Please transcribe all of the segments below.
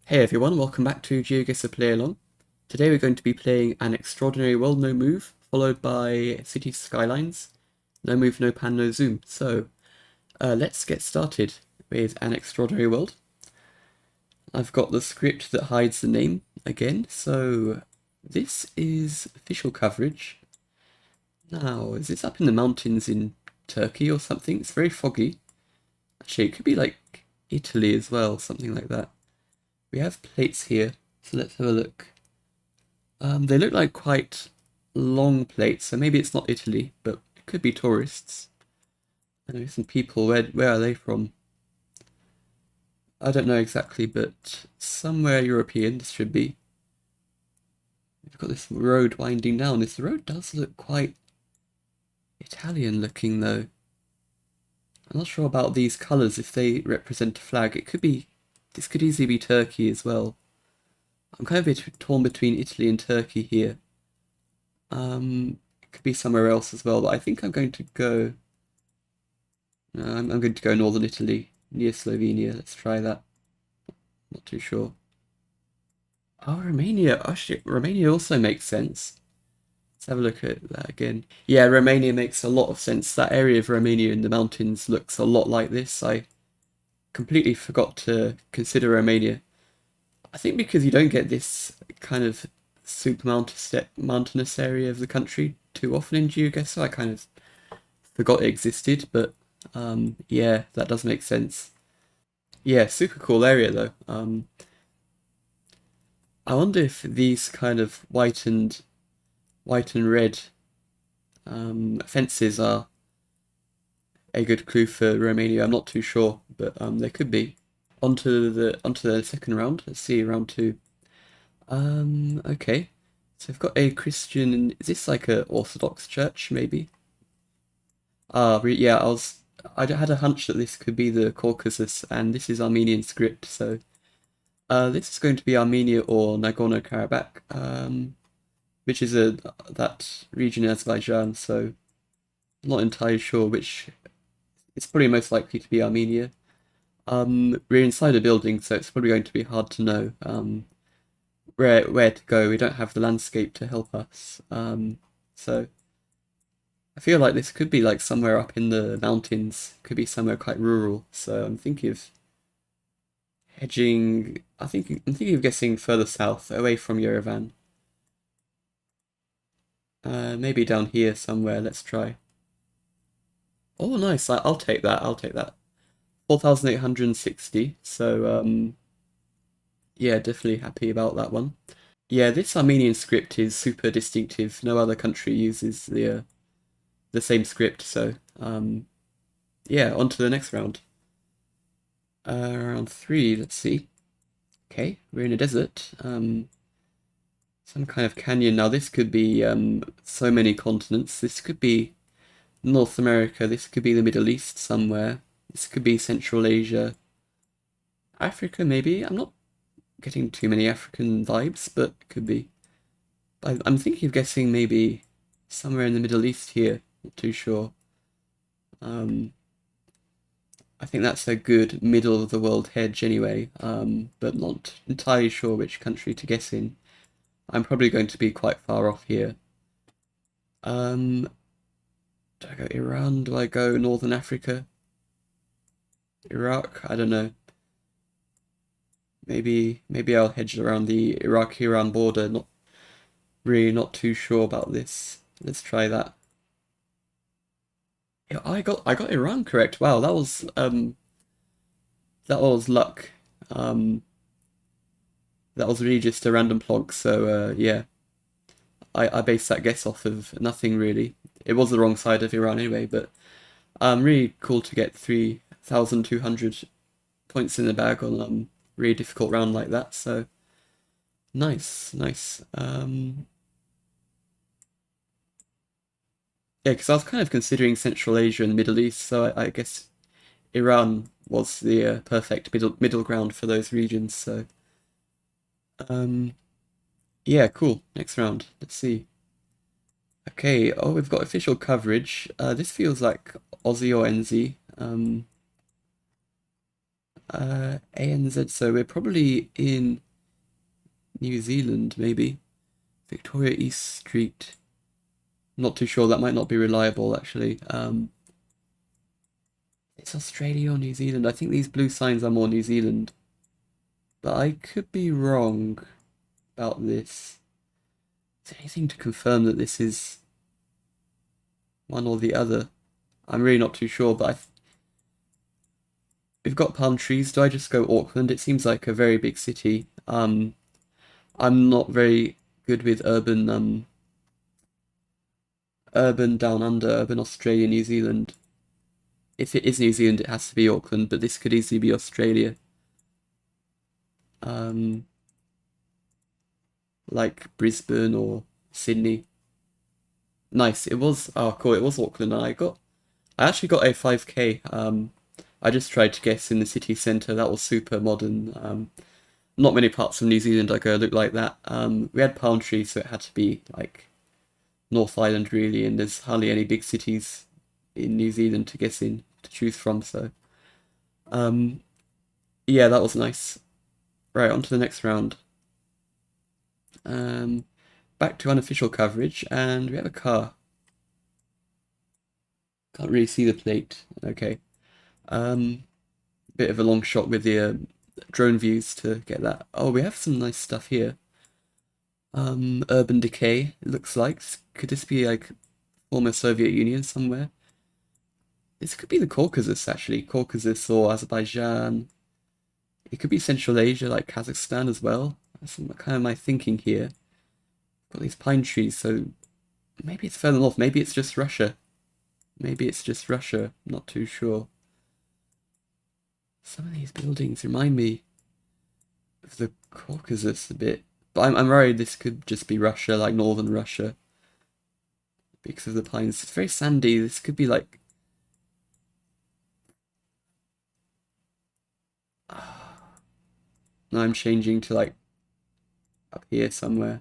Hey everyone, welcome back to GeoGuessr Play Along. Today we're going to be playing An Extraordinary World No Move, followed by City Skylines, No Move, No Pan, No Zoom. So let's get started with An Extraordinary World. I've got the script that hides the name again, so this is official coverage. Now, is this up in the mountains in Turkey or something? It's very foggy. Actually, it could be like Italy as well, something like that. We have plates here, so let's have a look. They look like quite long plates, so maybe it's not Italy, but it could be tourists. I know some people, where are they from? I don't know exactly, but somewhere European this should be. We've got this road winding down. This road does look quite Italian looking though. I'm not sure about these colours, if they represent a flag. It could be, this could easily be Turkey as well. I'm kind of a bit torn between Italy and Turkey here. It could be somewhere else as well, but I think I'm going to go. No, I'm going to go northern Italy, near Slovenia. Let's try that. Not too sure. Oh, Romania. Actually, Romania also makes sense. Let's have a look at that again. Yeah, Romania makes a lot of sense. That area of Romania in the mountains looks a lot like this. I completely forgot to consider Romania. I think because you don't get this kind of super mountainous area of the country too often in GeoGuessr, I kind of forgot it existed. But yeah, that does make sense. Yeah, super cool area though. I wonder if these kind of white and red fences are a good clue for Romania. I'm not too sure, but they could be. Onto the second round. Let's see, round two. Okay. So we've got a Christian. Is this like a Orthodox church, maybe? Yeah. I had a hunch that this could be the Caucasus, and this is Armenian script. So this is going to be Armenia or Nagorno-Karabakh. Which is that region in Azerbaijan, so I'm not entirely sure which. It's probably most likely to be Armenia. We're inside a building, so it's probably going to be hard to know where to go. We don't have the landscape to help us. So I feel like this could be like somewhere up in the mountains, could be somewhere quite rural. So I'm thinking of hedging. I'm thinking of guessing further south, away from Yerevan. Maybe down here somewhere. Let's try. Oh, nice. I'll take that. I'll take that. 4,860. So, yeah, definitely happy about that one. Yeah, this Armenian script is super distinctive. No other country uses the same script. So, yeah, on to the next round. Round three. Let's see. Okay, we're in a desert. Some kind of canyon. Now, this could be so many continents. This could be North America. This could be the Middle East somewhere. This could be Central Asia. Africa, maybe. I'm not getting too many African vibes, but it could be. I'm thinking of guessing maybe somewhere in the Middle East here. Not too sure. Um, I think that's a good middle of the world hedge anyway, but not entirely sure which country to guess in. I'm probably going to be quite far off here. Um, do I go Iran? Do I go Northern Africa? Iraq? I don't know. Maybe I'll hedge around the Iraq-Iran border. Not too sure about this. Let's try that. Yeah, I got Iran correct. Wow, that was luck. Um, that was really just a random plonk. So yeah, I based that guess off of nothing really. It was the wrong side of Iran anyway, but really cool to get 3,200 points in the bag on really difficult round like that. So nice, nice. Yeah, because I was kind of considering Central Asia and the Middle East, so I guess Iran was the perfect middle ground for those regions. So um, yeah, cool. Next round. Let's see. Okay. Oh, we've got official coverage. This feels like Aussie or NZ. ANZ, so we're probably in New Zealand, maybe. Victoria East Street. Not too sure, that might not be reliable, actually. It's Australia or New Zealand. I think these blue signs are more New Zealand. But I could be wrong about this. Is there anything to confirm that this is one or the other? I'm really not too sure, but we've got palm trees. Do I just go Auckland? It seems like a very big city. I'm not very good with urban down under, urban Australia, New Zealand. If it is New Zealand, it has to be Auckland, but this could easily be Australia. Um, like Brisbane or Sydney. Nice. It was, oh cool, it was Auckland, and I actually got a 5K. I just tried to guess in the city centre. That was super modern. Not many parts of New Zealand are going to look like that. We had palm trees, so it had to be like North Island really, and there's hardly any big cities in New Zealand to guess in to choose from. So, um, yeah, that was nice. Right, on to the next round. Um, Back to unofficial coverage, and we have a car. Can't really see the plate. Okay. Um, Bit of a long shot with the drone views to get that. Oh, we have some nice stuff here. Urban decay, it looks like. Could this be like former Soviet Union somewhere? This could be the Caucasus, actually. Caucasus or Azerbaijan. It could be Central Asia, like Kazakhstan as well. That's kind of my thinking here. Got these pine trees, so maybe it's further north. Maybe it's just Russia. Maybe it's just Russia. Not too sure. Some of these buildings remind me of the Caucasus a bit. But I'm worried this could just be Russia, like northern Russia. Because of the pines. It's very sandy. This could be like... Now I'm changing to like up here somewhere.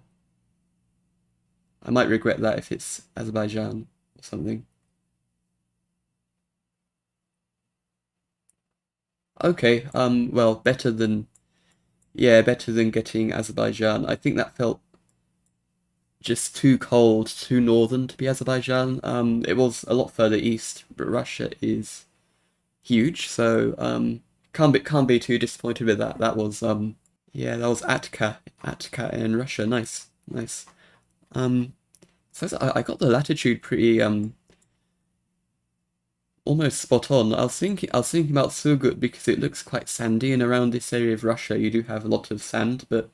I might regret that if it's Azerbaijan or something. Okay, well, better than getting Azerbaijan. I think that felt just too cold, too northern to be Azerbaijan. It was a lot further east, but Russia is huge, so can't be too disappointed with that. Yeah, that was Atka in Russia. Nice, nice. Um, so I got the latitude pretty almost spot on. I was thinking about Surgut because it looks quite sandy, and around this area of Russia you do have a lot of sand, but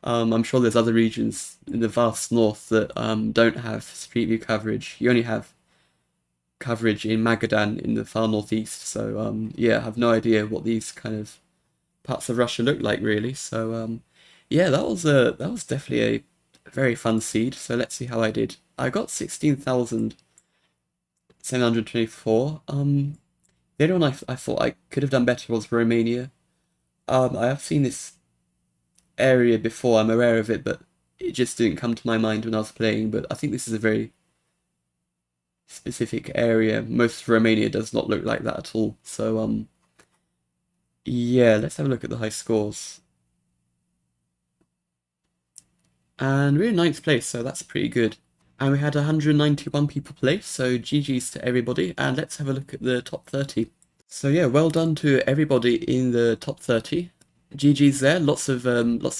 I'm sure there's other regions in the vast north that don't have street view coverage. You only have coverage in Magadan in the far northeast. So yeah, I have no idea what these kind of parts of Russia look like really. So yeah, that was definitely a very fun seed. So let's see how I did. I got 16,724. The only one I thought I could have done better was Romania. I have seen this area before, I'm aware of it, but it just didn't come to my mind when I was playing. But I think this is a very specific area. Most of Romania does not look like that at all. So yeah, let's have a look at the high scores. And we're in ninth place, so that's pretty good. And we had 191 people play, so GG's to everybody. And let's have a look at the top 30. So yeah, well done to everybody in the top 30. GG's there, lots of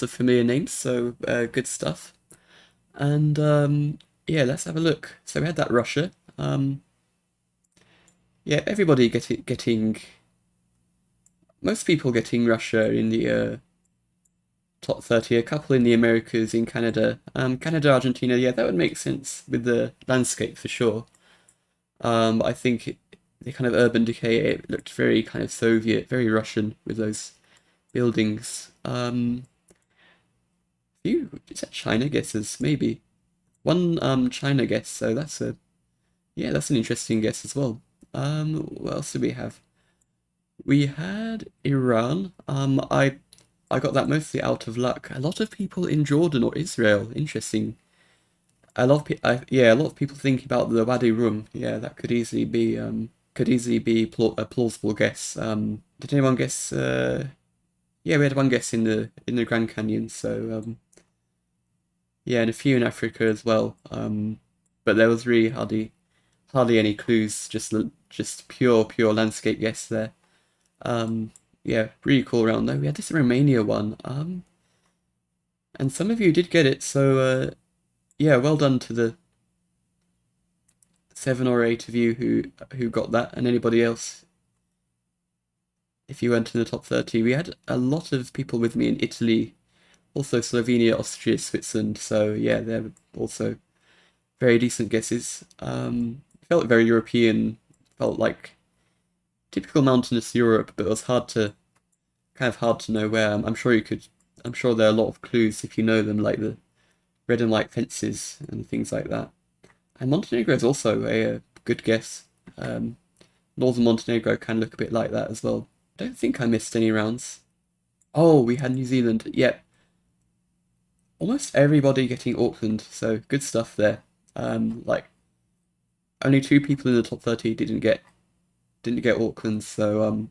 familiar names, so good stuff. And yeah, let's have a look. So we had that Russia. Yeah, everybody getting most people getting Russia in the top 30. A couple in the Americas, in Canada, Canada, Argentina. Yeah, that would make sense with the landscape for sure. I think the kind of urban decay, it looked very kind of Soviet, very Russian with those buildings. Few is that China guesses? Maybe one China guess. So that's a yeah, that's an interesting guess as well. What else did we have? We had Iran. I got that mostly out of luck. A lot of people in Jordan or Israel. Interesting. Yeah, a lot of people think about the Wadi Rum. Yeah, that could easily be a plausible guess. Did anyone guess? Yeah, we had one guess in the Grand Canyon. So yeah, and a few in Africa as well. But there was really hardly any clues. Just pure landscape guess there. Um, yeah, really cool round though. We had this Romania one. And some of you did get it. So yeah, well done to the 7 or 8 of you who got that, and anybody else if you went in the top 30. We had a lot of people with me in Italy, also Slovenia, Austria, Switzerland. So yeah, they're also very decent guesses. Felt very European, felt like typical mountainous Europe, but it was kind of hard to know where. I'm sure you could. I'm sure there are a lot of clues if you know them, like the red and white fences and things like that. And Montenegro is also a good guess. Um, Northern Montenegro can look a bit like that as well. I don't think I missed any rounds. Oh, we had New Zealand. Yep, almost everybody getting Auckland, so good stuff there. Like only 2 people in the top 30 didn't get Auckland, so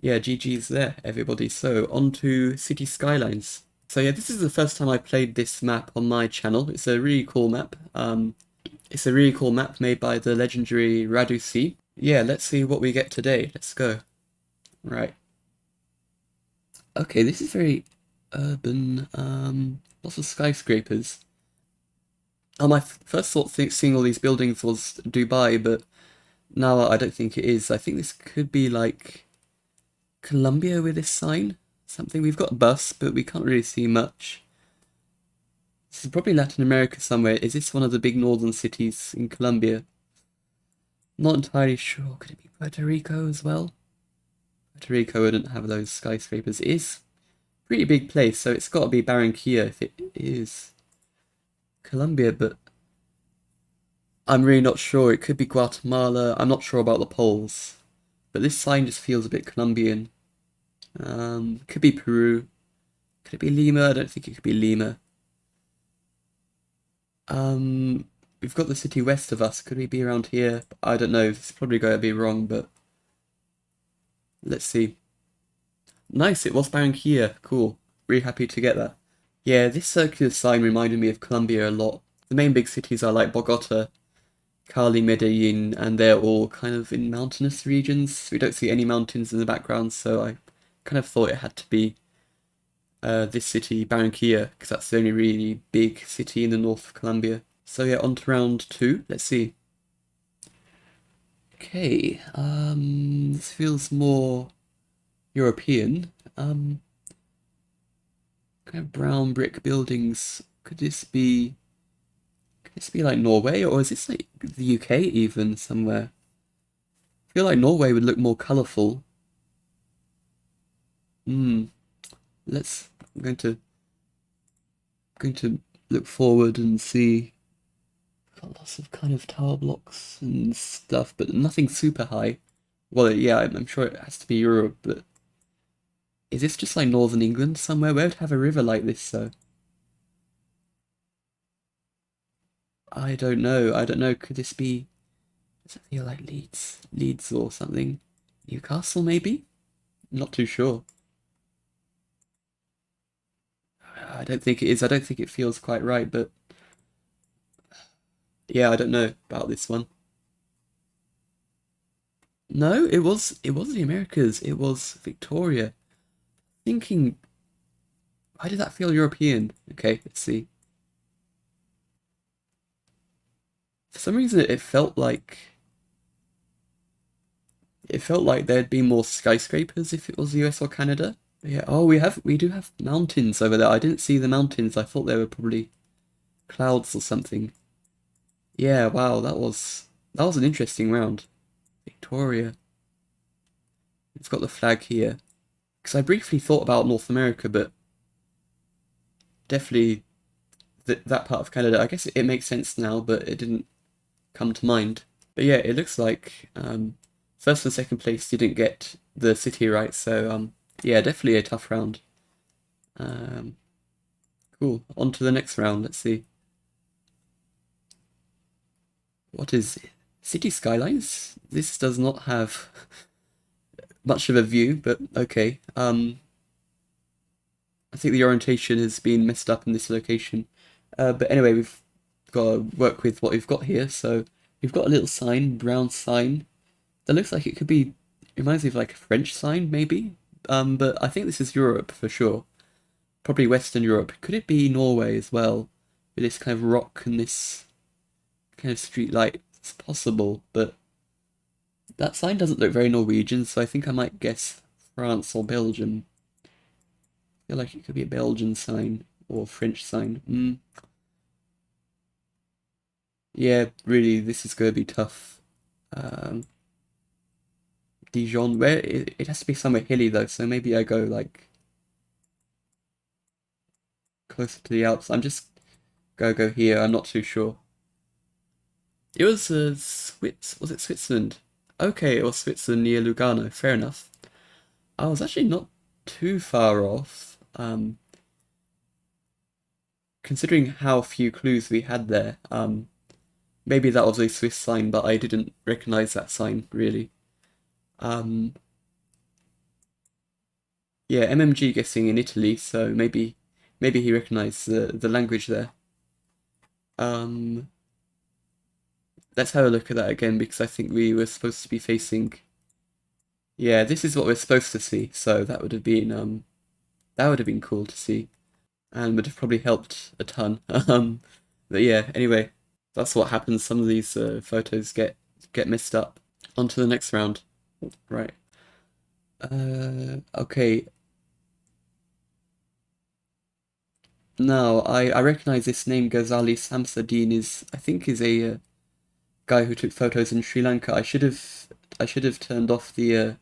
yeah, GG's there, everybody. So on to City Skylines. So yeah, this is the first time I played this map on my channel. It's a really cool map. It's a really cool map made by the legendary Radu C. Yeah, let's see what we get today. Let's go. Right. Okay, this is very urban. Lots of skyscrapers. Oh, my first thought seeing all these buildings was Dubai, but now I don't think it is. I think this could be like Colombia with this sign. Something. We've got a bus, but we can't really see much. This is probably Latin America somewhere. Is this one of the big northern cities in Colombia? Not entirely sure. Could it be Puerto Rico as well? Puerto Rico wouldn't have those skyscrapers. It is a pretty big place, so it's got to be Barranquilla if it is Colombia, but I'm really not sure. It could be Guatemala. I'm not sure about the poles, but this sign just feels a bit Colombian. Could be Peru. Could it be Lima? I don't think it could be Lima. We've got the city west of us. Could we be around here? I don't know. It's probably going to be wrong, but let's see. Nice, it was Barranquilla. Cool. Really happy to get that. Yeah, this circular sign reminded me of Colombia a lot. The main big cities are like Bogota, Cali, Medellin, and they're all kind of in mountainous regions. We don't see any mountains in the background, so I kind of thought it had to be this city, Barranquilla, because that's the only really big city in the north of Colombia. So yeah, on to round 2. Let's see. Okay, this feels more European. Kind of brown brick buildings. Could this be like Norway, or is this like the UK even somewhere? I feel like Norway would look more colourful. Hmm. Let's. Going to look forward and see. Got lots of kind of tower blocks and stuff, but nothing super high. Well, yeah, I'm sure it has to be Europe, but is this just like Northern England somewhere? Where would have a river like this, though? I don't know. I don't know. Could this be? Does it feel like Leeds? Leeds or something? Newcastle, maybe? Not too sure. I don't think it is. I don't think it feels quite right, but yeah, I don't know about this one. No, it was the Americas. It was Victoria. Thinking, why did that feel European? Okay, let's see. For some reason, it felt like there'd be more skyscrapers if it was the US or Canada. But yeah. Oh, we do have mountains over there. I didn't see the mountains. I thought they were probably clouds or something. Yeah. Wow. That was an interesting round. Victoria. It's got the flag here. Because I briefly thought about North America, but definitely that part of Canada. I guess it makes sense now, but it didn't come to mind. But yeah, it looks like first and second place didn't get the city right, so yeah, definitely a tough round. Um, cool. On to the next round. Let's see. What is it? City Skylines? This does not have much of a view, but okay. I think the orientation has been messed up in this location. But anyway, we've got to work with what we've got here. So we've got a little sign, brown sign, that looks like it could be, it reminds me of like a French sign, maybe. But I think this is Europe for sure. Probably Western Europe. Could it be Norway as well? With this kind of rock and this kind of street light? It's possible, but that sign doesn't look very Norwegian, so I think I might guess France or Belgium. I feel like it could be a Belgian sign or French sign. Yeah, really, this is going to be tough. Um, Dijon, where it has to be somewhere hilly though, so maybe I go like closer to the Alps. I'm just go here. I'm not too sure. It was was it Switzerland? Okay, it was Switzerland near Lugano. Fair enough. I was actually not too far off. Considering how few clues we had there. Maybe that was a Swiss sign, but I didn't recognize that sign really. Um, yeah, MMG guessing in Italy, so maybe he recognized the language there. Um, let's have a look at that again because I think we were supposed to be facing. Yeah, this is what we're supposed to see, so that would have been cool to see and would have probably helped a ton. But yeah, anyway, that's what happens. Some of these photos get messed up. On to the next round. Right. Okay. Now I recognize this name. Ghazali Samsudeen is I think is a guy who took photos in Sri Lanka. I should have turned off the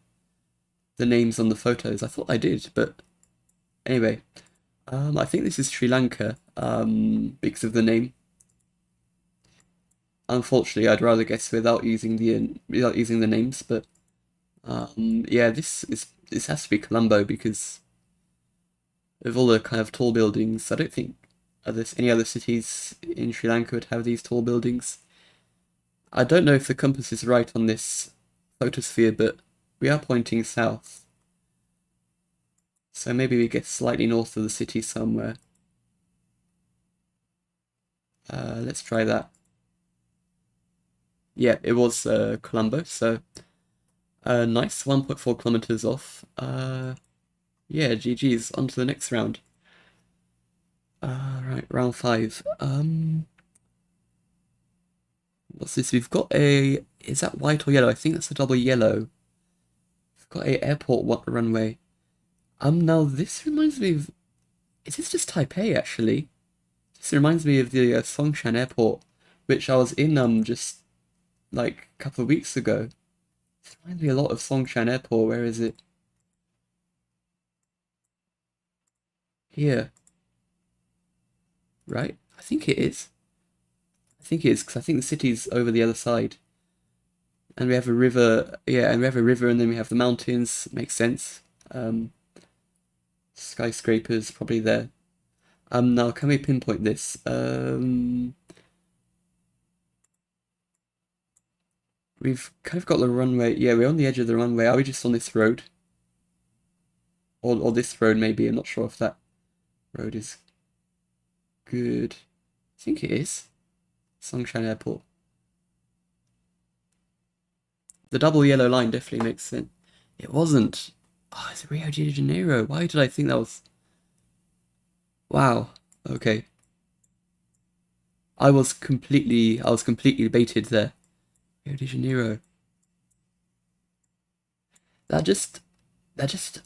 names on the photos. I thought I did, but anyway, I think this is Sri Lanka. Because of the name. Unfortunately, I'd rather guess without using the names, but yeah, this has to be Colombo because of all the kind of tall buildings. I don't think any other cities in Sri Lanka would have these tall buildings. I don't know if the compass is right on this photosphere, but we are pointing south. So maybe we get slightly north of the city somewhere. Let's try that. Yeah, it was Colombo, so nice, 1.4 kilometers off. Yeah, GG's, on to the next round. Right, round 5. What's this? We've got is that white or yellow? I think that's a double yellow. We've got a airport runway. Now this reminds me of, is this just Taipei actually? This reminds me of the Songshan airport, which I was in just like a couple of weeks ago. This reminds me a lot of Songshan airport. Where is it? Here, right? I think it is. I think it is because I think the city's over the other side. And we have a river, yeah, and we have a river, and then we have the mountains. Makes sense. Skyscrapers probably there. Now can we pinpoint this? We've kind of got the runway. Yeah, we're on the edge of the runway. Are we just on this road? Or this road maybe? I'm not sure if that road is good. I think it is. Songshan Airport. The double yellow line definitely makes sense. It wasn't. Oh, it's Rio de Janeiro. Why did I think that was? Wow. Okay. I was completely baited there. Rio de Janeiro. That just,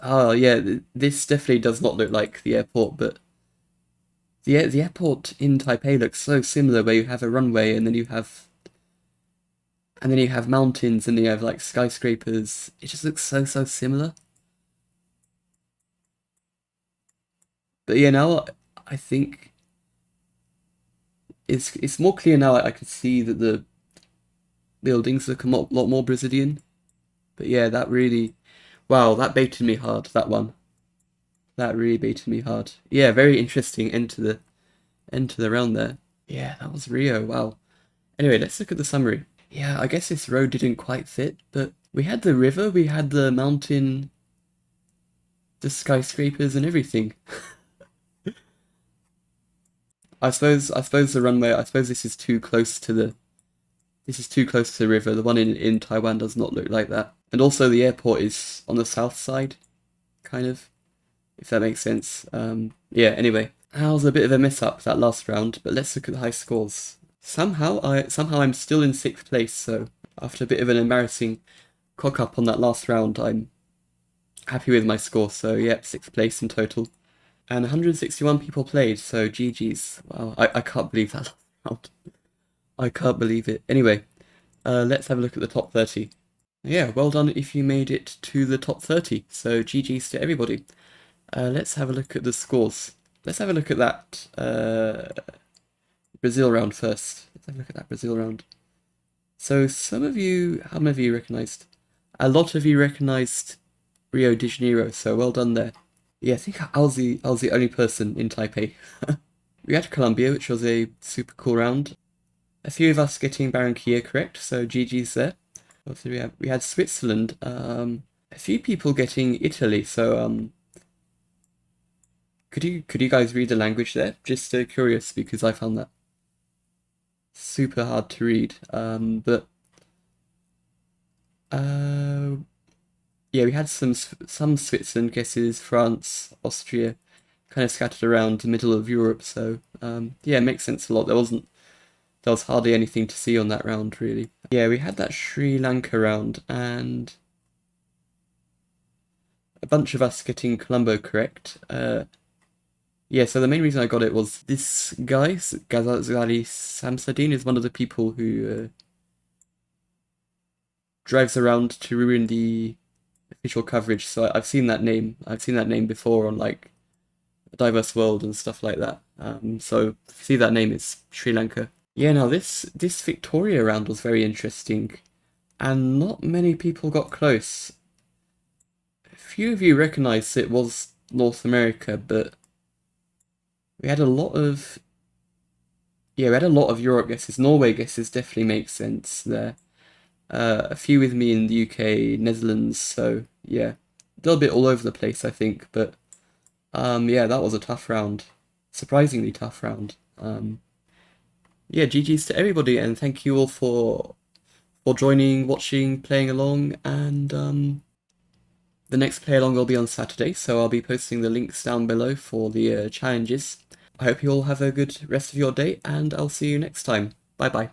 oh yeah, this definitely does not look like the airport, but the airport in Taipei looks so similar where you have a runway and then you have mountains and then you have like skyscrapers. It just looks so similar. But yeah, now I think it's more clear now. I can see that the buildings look a lot more Brazilian. But yeah, that really, wow, that baited me hard. That one, that really baited me hard. Yeah, very interesting end to the round there. Yeah, that was Rio. Wow. Anyway, let's look at the summary. Yeah, I guess this road didn't quite fit, but We had the river, we had the mountain, the skyscrapers and everything. I suppose the runway, I suppose this is too close to the river. The one in Taiwan does not look like that. And also the airport is on the south side, kind of, if that makes sense. Yeah, anyway. That was a bit of a mess up that last round, but let's look at the high scores. Somehow I'm still in 6th place, so after a bit of an embarrassing cock up on that last round, I'm happy with my score. So yep, 6th place in total. And 161 people played, so GG's. Wow, I can't believe that last round. I can't believe it. Anyway, let's have a look at the top 30. Yeah, well done if you made it to the top 30, so GG's to everybody. Let's have a look at the scores. Let's have a look at that Brazil round first. Let's have a look at that Brazil round. So some of you, how many of you recognised? A lot of you recognised Rio de Janeiro, so well done there. Yeah, I think I was the only person in Taipei. We had Colombia, which was a super cool round. A few of us getting Barranquilla correct, so GG's there. Also, we had Switzerland. A few people getting Italy, so could you guys read the language there? Just curious because I found that super hard to read. But yeah, we had some Switzerland guesses, France, Austria, kind of scattered around the middle of Europe. So yeah, it makes sense a lot. There was hardly anything to see on that round really. Yeah, we had that Sri Lanka round and a bunch of us getting Colombo correct. Yeah, so the main reason I got it was this guy, Ghazali Samsadin, is one of the people who drives around to ruin the official coverage. So I've seen that name. I've seen that name before on like a Diverse World and stuff like that. So if you see that name, it's Sri Lanka. Yeah, now this Victoria round was very interesting, and not many people got close. A few of you recognised it was North America, but we had a lot of Europe guesses. Norway guesses definitely make sense there. A few with me in the UK, Netherlands, so yeah, a little bit all over the place, I think. But yeah, that was a tough round, surprisingly tough round. Yeah, GG's to everybody, and thank you all for joining, watching, playing along, and the next play along will be on Saturday, so I'll be posting the links down below for the challenges. I hope you all have a good rest of your day, and I'll see you next time. Bye bye.